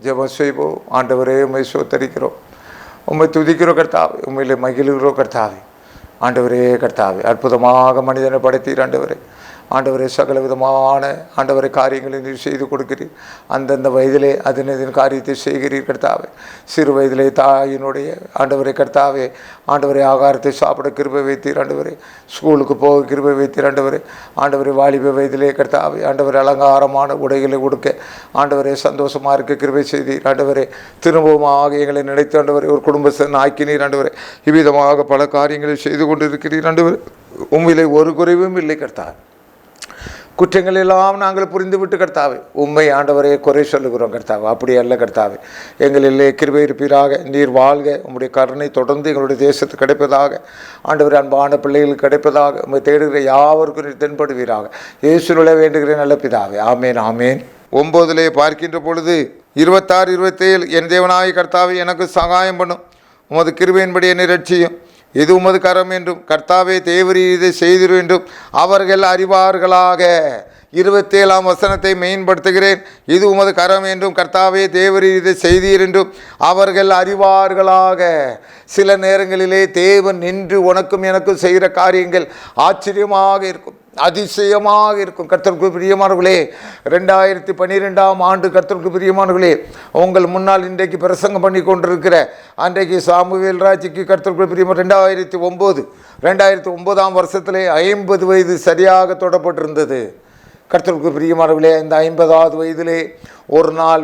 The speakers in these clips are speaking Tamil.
ஜெபம் செய்வோம். ஆண்டவரே, உம்மை ஸ்தோத்திரிக்கிறோம், உம்மை துதிக்கிறோம் கர்த்தாவே, உண்மையிலே மகிழ்கிறோம் கர்த்தாவே. ஆண்டவரே கர்த்தாவே, அற்புதமாக மனிதனை படைத்தீர் ஆண்டவரே. ஆண்டவரே, சகல விதமான ஆண்டவரை காரியங்களை நீர் செய்து கொடுக்கிறீர். அந்தந்த வயதிலே அதன் காரியத்தை செய்கிறீர் கர்த்தாவே. சிறு வயதிலே தாயினுடைய ஆண்டவரை கர்த்தாவே, ஆண்டவரை ஆகாரத்தை சாப்பிட கிருபை வைத்தீர் ஆண்டவரே. ஸ்கூலுக்கு போக கிருபை வைத்தீர் ஆண்டவரே. ஆண்டவரை வாலிப வயதிலே கர்த்தாவே, ஆண்டவரை அலங்காரமான உடைகளை கொடுக்க ஆண்டவரே சந்தோஷமாக இருக்க கிருபை செய்தீர் ஆண்டவரே. திரும்பமாக எங்களை நினைத்து ஆண்டவரை ஒரு குடும்பஸ்தன் ஆக்கினீர் ஆண்டவரே. இவ்விதமாக பல காரியங்களை செய்து கொண்டு இருக்கிறீர் ஆண்டவரே. உண்மையிலே ஒரு குறைவும் இல்லை கர்த்தாவே. குற்றங்கள் எல்லாம் நாங்கள் புரிந்து விட்டு கர்த்தாவே, உண்மை ஆண்டவரே குறை சொல்லுகிறோம் கர்த்தாவே. அப்படி அல்ல கர்த்தாவே, எங்களிலே கிருபை இருப்பீராக. நீர் வாழ்க. உம்முடைய கருணை தொடர்ந்து எங்களுடைய தேசத்துக்கு கிடைப்பதாக. ஆண்டவர் அன்பான பிள்ளைகளுக்கு கிடைப்பதாக. உண்மை தேடுகிற யாவருக்கும் நீர் தென்படுவீராக. இயேசுவிலே வேண்டுகிறேன் நல்ல பிதாவே. ஆமேன் ஆமேன். 9 பார்க்கின்ற பொழுது 26, 27 என் தேவனாய கர்த்தாவே, எனக்கு சகாயம் பண்ணும், உமது கிருபையின்படி என்னை ரட்சியும். இது உமது கரம் என்றும் கர்த்தாவே தேவரீர் இதை செய்திரு என்றும் அவர்கள் அறிவார்களாக. 27ஆம் வசனத்தை மேம்படுத்துகிறேன். இது உமது கரம் என்றும் கர்த்தாவே தேவரீர் இதை செய்தீர் என்றும் அவர்கள் அறிவார்களாக. சில நேரங்களிலே தேவன் நின்று உனக்கும் எனக்கும் செய்கிற காரியங்கள் ஆச்சரியமாக இருக்கும், அதிசயமாக இருக்கும். கர்த்தருக்கு பிரியமானவர்களே, 2012ஆம் ஆண்டு கர்த்தருக்கு பிரியமானவர்களே, உங்கள் முன்னால் இன்றைக்கு பிரசங்கம் பண்ணி கொண்டிருக்கிற அன்றைக்கு சாமுவேல் ராஜுக்கு கர்த்தருக்கு பிரியமான 2009ஆம் வருஷத்திலே 50 வயது சரியாக தொடப்பட்டிருந்தது. கர்த்தருக்கு பிரியமானவர்களே, இந்த 50வது வயதிலே ஒரு நாள்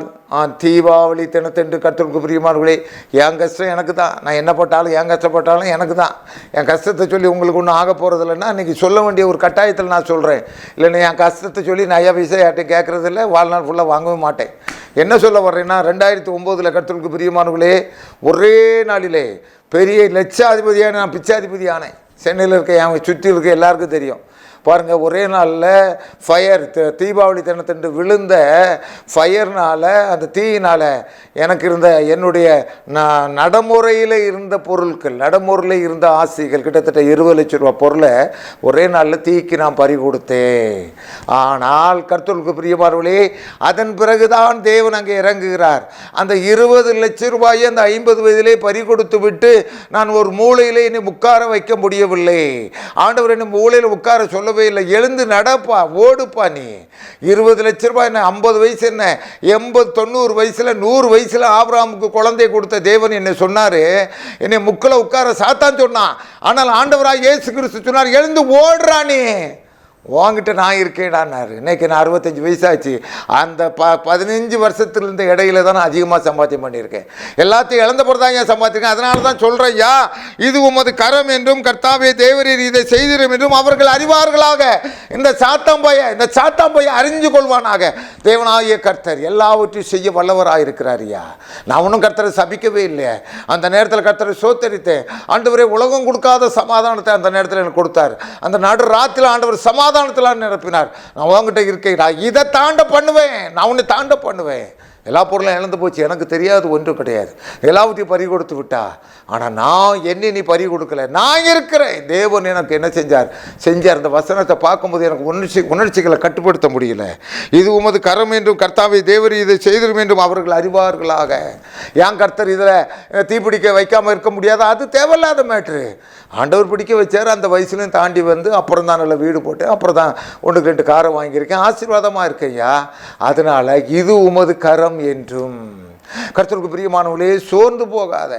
தீபாவளி தினத்தன்று கர்த்தருக்கு பிரியமானவர்களே, என் கஷ்டம் எனக்கு தான். நான் என்ன பட்டாலும் என் கஷ்டப்பட்டாலும் எனக்கு தான். என் கஷ்டத்தை சொல்லி உங்களுக்கு ஒன்றும் ஆக போகிறது இல்லைன்னா இன்றைக்கி சொல்ல வேண்டிய ஒரு கட்டாயத்தில் நான் சொல்கிறேன். இல்லைன்னா என் கஷ்டத்தை சொல்லி நான் ஐயா பைசா யார்ட்டையும் கேட்குறதில்ல, வாழ்நாள் ஃபுல்லாக வாங்கவே மாட்டேன். என்ன சொல்ல வர்றேன்னா, 2009 கர்த்தருக்கு பிரியமானவர்களே, ஒரே நாளிலே பெரிய லட்சாதிபதியான நான் பிச்சாதிபதி ஆனேன். சென்னையில் இருக்க என் சுற்றி இருக்க எல்லாருக்கும் தெரியும். பாருங்கள், ஒரே நாளில் ஃபயர், தீபாவளி தினத்தன்று விழுந்த ஃபயர்னால், அந்த தீயினால் எனக்கு இருந்த என்னுடைய நடைமுறையில் இருந்த பொருட்கள், நடைமுறையில் இருந்த ஆசைகள், கிட்டத்தட்ட 20 லட்சம் ரூபா பொருளை ஒரே நாளில் தீக்கு நான் பறி கொடுத்தேன். ஆனால் கர்த்தருக்கு பிரியமானவர்களே, அதன் பிறகுதான் தேவன் அங்கே இறங்குகிறார். அந்த 20 லட்சம் ரூபாயை அந்த 50 வயதிலே பறி கொடுத்து விட்டு நான் ஒரு மூலையில் என்னை உட்கார வைக்க முடியவில்லை. ஆண்டவர் என்னை மூலையில் உட்கார சொல்லவே இல்லை. எழுந்து நடப்பா, ஓடுப்பா. நீ 20 லட்சம் ரூபாய் என்ன, 50 வயசு என்ன, 80 90 வயசுல 100 வயசுல ஆபிரகாமுக்கு குழந்தை கொடுத்த தேவன் என்ன சொன்னாரு, என்னை முக்கில் உட்கார சாத்தான் சொன்னான். ஆனால் ஆண்டவராய் இயேசு கிறிஸ்து சொன்னார், எழுந்து ஓடுறானே, வாங்கிட்ட நான் இருக்கேடான்னாரு. இன்றைக்கி நான் 65 வயசாச்சு. அந்த 15 வருஷத்துலேருந்து இடையில தான் நான் அதிகமாக சம்பாத்தியம் பண்ணியிருக்கேன். எல்லாத்தையும் இழந்த பொறுத்து தான் ஏன் சம்பாதிச்சிருக்கேன். அதனால தான் சொல்கிறேன், யா இது உமது கரம் என்றும் கர்த்தாவே தேவரீர் இதை செய்திரும் என்றும் அவர்கள் அறிவார்களாக. இந்த சாத்தாம்பைய அறிஞ்சு கொள்வானாக. தேவனாகிய கர்த்தர் எல்லாவற்றையும் செய்ய வல்லவராக இருக்கிறார். ஐயா, நான் ஒன்றும் கர்த்தரை சபிக்கவே இல்லை. அந்த நேரத்தில் கர்த்தரை சோத்தரித்தேன். ஆண்டவரே, உலகம் கொடுக்காத சமாதானத்தை அந்த நேரத்தில் எனக்கு கொடுத்தார். அந்த நடு ராத்திரில் ஆண்டவர் சமாதானத்தில் நிரப்பினார். நான் உங்ககிட்ட இருக்கேன், இதை தாண்ட பண்ணுவேன், நான் உன்னை தாண்ட பண்ணுவேன். எல்லா பொருளும் இழந்து போச்சு, எனக்கு தெரியாது ஒன்றும் கிடையாது. எல்லாவற்றையும் பறி கொடுத்து விட்டா. ஆனால் நான் என்ன நீ பறி கொடுக்கல, நான் இருக்கிறேன். தேவன் எனக்கு என்ன செஞ்சார். அந்த வசனத்தை பார்க்கும்போது எனக்கு உணர்ச்சிகளை கட்டுப்படுத்த முடியல. இது உமது கரம் என்றும் கர்த்தாவை தேவர் இதை செய்திரும் என்றும் அவர்கள் அறிவார்களாக. ஏன் கர்த்தர் இதில் தீப்பிடிக்க வைக்காமல் இருக்க முடியாது? அது தேவையில்லாத மேட்ரு. ஆண்டவர் பிடிக்க வச்சார். அந்த வயசுலையும் தாண்டி வந்து அப்புறம் தான் நல்ல வீடு போட்டேன். அப்புறம் தான் 1-2 காரை வாங்கியிருக்கேன். ஆசீர்வாதமாக இருக்கேன்யா. அதனால் இது உமது கரம் என்றும். கர்த்தருக்கு பிரியமானவர்களே, சோர்ந்து போகாத.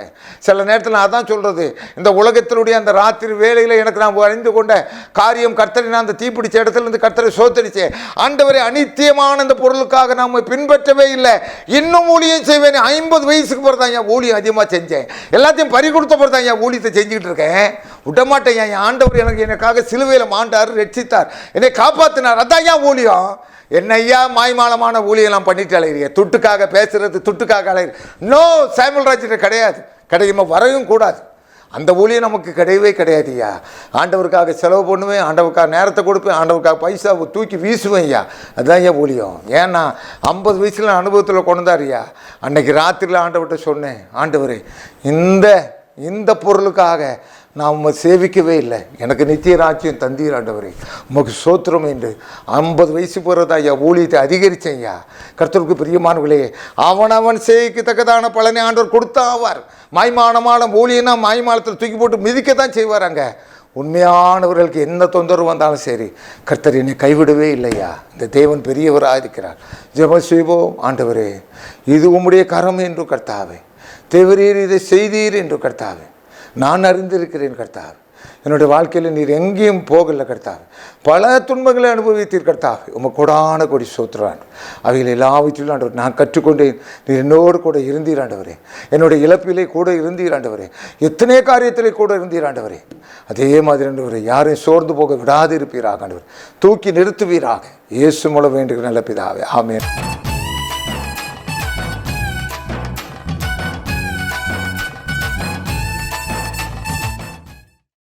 சில நேரத்தில் நான் தான் சொல்கிறது, இந்த உலகத்தினுடைய அந்த ராத்திரி வேளையில் எனக்கு நான் அறிந்து கொண்ட காரியம், கர்த்தரை நான் அந்த தீப்பிடிச்ச இடத்துலேருந்து கர்த்தரை சோத்தரிச்சேன். ஆண்டவரை அநித்தியமான இந்த பொருளுக்காக நாம் பின்பற்றவே இல்லை. இன்னும் ஊழியம் செய்வேன். 50 வயசுக்கு பிறகு தான் என் ஊழியம் அதிகமாக செஞ்சேன். எல்லாத்தையும் பறி கொடுத்த பிறகு தான் என் ஊழியத்தை செஞ்சுக்கிட்டு இருக்கேன். விடமாட்டேன். என் ஆண்டவர் எனக்காக சிலுவையில் மாண்டார், ரட்சித்தார், என்னை காப்பாற்றினார். அதான் என் ஊழியம். என்னையா மாய்மாலமான ஊழியெல்லாம் பண்ணிட்டு அலையிறிய, துட்டுக்காக பேசுறது, துட்டுக்காக அலையிற. நோ, சாமுவேல் ராஜ்கிட்ட கிடையாது, கிடைக்குமா, வரவும் கூடாது. அந்த ஊழியம் நமக்கு கிடையவே கிடையாதுயா. ஆண்டவருக்காக செலவு பண்ணுவேன், ஆண்டவருக்காக நேரத்தை கொடுப்பேன், ஆண்டவருக்காக பைசா தூக்கி வீசுவேன் ஐயா. அதுதான் ஏன் ஊழியம். ஏன்னா 50 வயசில் அனுபவத்தில் கொண்டாரியா. அன்னைக்கு ராத்திரியில் ஆண்டவர்கிட்ட சொன்னேன், ஆண்டவரே இந்த பொருளுக்காக நான் உம்மை சேவிக்கவே இல்லை, எனக்கு நித்திய ராஜ்யம் தந்தீர் ஆண்டவரே, உமக்கு சோத்திரம் என்று 50 வயசு போகிறதா ஐயா ஊழியத்தை அதிகரித்தேன் ஐயா. கர்த்தருக்கு பிரியமானவர்களே, அவன் செய்யத்தக்கதான பலனை ஆண்டவர் கொடுத்தா ஆவார். மாய்மானமான ஊழியனா மாய்மானத்தில் தூக்கி போட்டு மிதிக்கத்தான் செய்வாராங்க. உண்மையானவர்களுக்கு என்ன தொந்தரவு வந்தாலும் சரி, கர்த்தர் என்னை கைவிடவே இல்லையா. இந்த தேவன் பெரியவராக இருக்கிறார். ஜெபம் செய்வோம். ஆண்டவரே, இது உம்முடைய கரம் என்று கர்த்தாவே, தேவரீர் இதை செய்தீர் என்று கர்த்தாவே நான் அறிந்திருக்கிறேன் கர்த்தாவே. என்னுடைய வாழ்க்கையில் நீர் எங்கேயும் போகலை கர்த்தாவே, பல துன்பங்களை அனுபவித்தீர் கர்த்தாவே. உமக்கு கொடான கொடி சோத்திரான். அவைகள் எல்லாவற்றிலும் ஆண்டவர் நான் கற்றுக்கொண்டேன். நீர் என்னோடு கூட இருந்தீர் ஆண்டவரே. என்னுடைய இழப்பிலே கூட இருந்தீர் ஆண்டவரே. எத்தனை காரியத்திலே கூட இருந்தீர் ஆண்டவரே. அதே மாதிரி ஆண்டவரே, யாரையும் சோர்ந்து போக விடாது இருப்பீராக ஆண்டவர். தூக்கி நிறுத்துவீராக. இயேசு மூலம் வேண்டுகிற நல்ல பிதாவே, ஆமென்.